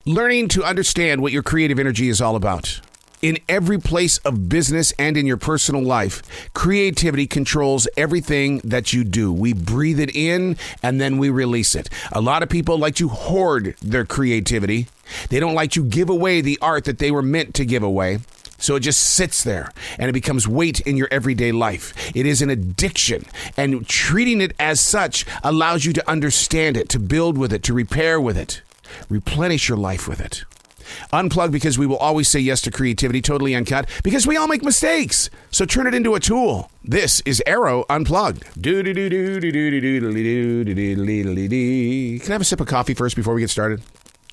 Learning to understand what your creative energy is all about. In every place of business and in your personal life, creativity controls everything that you do. We breathe it in and then we release it. A lot of people like to hoard their creativity. They don't like to give away the art that they were meant to give away. So it just sits there and it becomes weight in your everyday life. It is an addiction, and treating it as such allows you to understand it, to build with it, to repair with it, replenish your life with it. Unplugged, because we will always say yes to creativity, totally uncut, because we all make mistakes. So turn it into a tool. This is Arroe Unplugged. Can I have a sip of coffee first before we get started?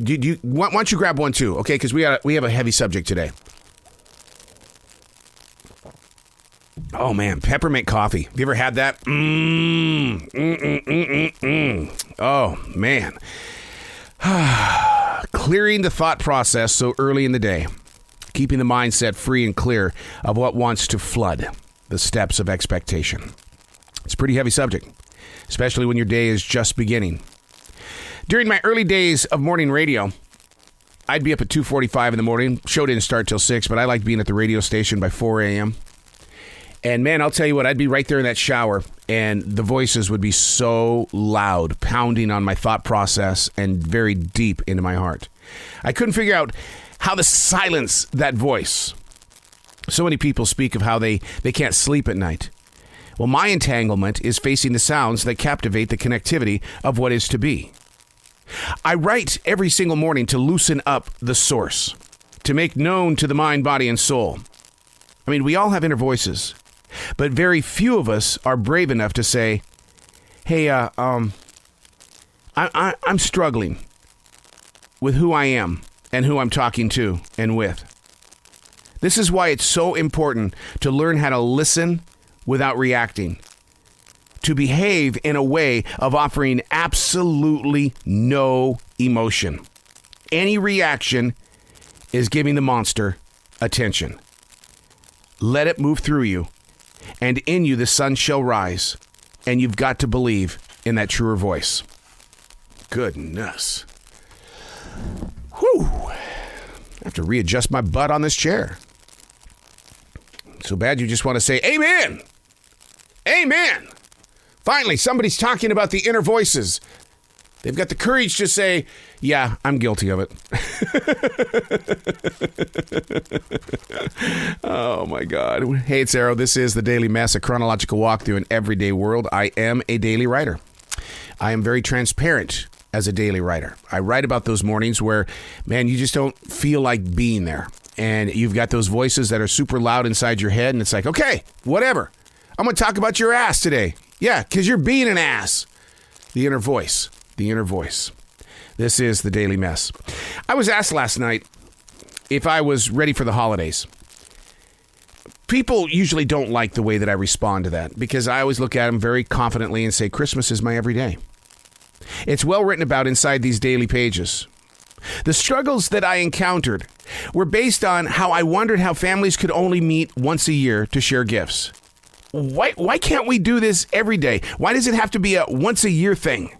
Why don't you grab one too, okay? Because we have a heavy subject today. Oh, man, peppermint coffee. Have you ever had that? Oh, man. Clearing the thought process so early in the day. Keeping the mindset free and clear of what wants to flood the steps of expectation. It's a pretty heavy subject, especially when your day is just beginning. During my early days of morning radio, I'd be up at 2:45 in the morning. Show didn't start till 6, but I liked being at the radio station by 4 a.m., and man, I'll tell you what, I'd be right there in that shower and the voices would be so loud, pounding on my thought process and very deep into my heart. I couldn't figure out how to silence that voice. So many people speak of how they can't sleep at night. Well, my entanglement is facing the sounds that captivate the connectivity of what is to be. I write every single morning to loosen up the source, to make known to the mind, body, and soul. I mean, we all have inner voices. But very few of us are brave enough to say, hey, I'm struggling with who I am and who I'm talking to and with. This is why it's so important to learn how to listen without reacting, to behave in a way of offering absolutely no emotion. Any reaction is giving the monster attention. Let it move through you. And in you the sun shall rise, and you've got to believe in that truer voice. Goodness. Whew. I have to readjust my butt on this chair. So bad you just want to say, amen. Amen. Finally, somebody's talking about the inner voices. They've got the courage to say, yeah, I'm guilty of it. Oh, my God. Hey, it's Arroe. This is the Daily Mess, a chronological walk through an everyday world. I am a daily writer. I am very transparent as a daily writer. I write about those mornings where, man, you just don't feel like being there. And you've got those voices that are super loud inside your head. And it's like, okay, whatever. I'm going to talk about your ass today. Yeah, because you're being an ass. The inner voice. The inner voice. This is the Daily Mess. I was asked last night if I was ready for the holidays. People usually don't like the way that I respond to that because I always look at them very confidently and say, Christmas is my everyday. It's well written about inside these daily pages. The struggles that I encountered were based on how I wondered how families could only meet once a year to share gifts. Why can't we do this every day? Why does it have to be a once a year thing?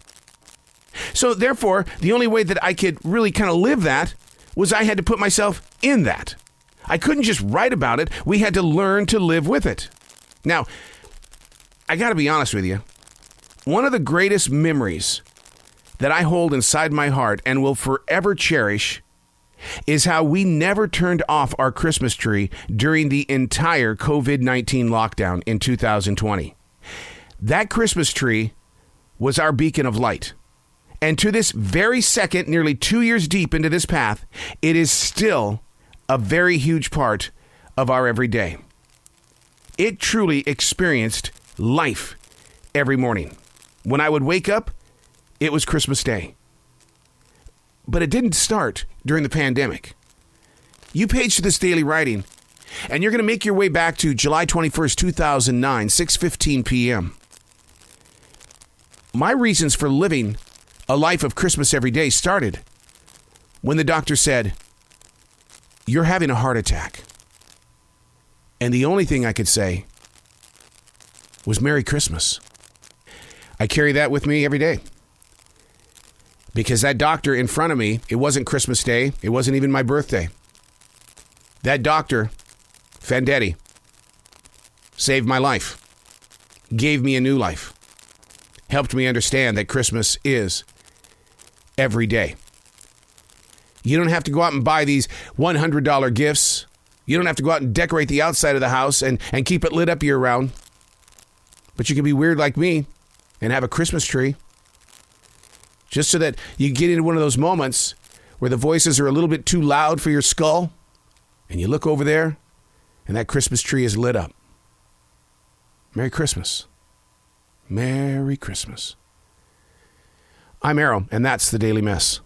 So therefore, the only way that I could really kind of live that was I had to put myself in that. I couldn't just write about it. We had to learn to live with it. Now, I got to be honest with you. One of the greatest memories that I hold inside my heart and will forever cherish is how we never turned off our Christmas tree during the entire COVID-19 lockdown in 2020. That Christmas tree was our beacon of light. And to this very second, nearly 2 years deep into this path, it is still a very huge part of our everyday. It truly experienced life every morning. When I would wake up, it was Christmas Day. But it didn't start during the pandemic. You page to this daily writing, and you're going to make your way back to July 21st, 2009, 6:15 p.m. My reasons for living a life of Christmas every day started when the doctor said, you're having a heart attack. And the only thing I could say was Merry Christmas. I carry that with me every day. Because that doctor in front of me, it wasn't Christmas Day. It wasn't even my birthday. That doctor, Vendetti, saved my life, gave me a new life, helped me understand that Christmas is every day. You don't have to go out and buy these $100 gifts. You don't have to go out and decorate the outside of the house and keep it lit up year round. But you can be weird like me and have a Christmas tree. Just so that you get into one of those moments where the voices are a little bit too loud for your skull. And you look over there and that Christmas tree is lit up. Merry Christmas. Merry Christmas. I'm Arroe, and that's the Daily Mess.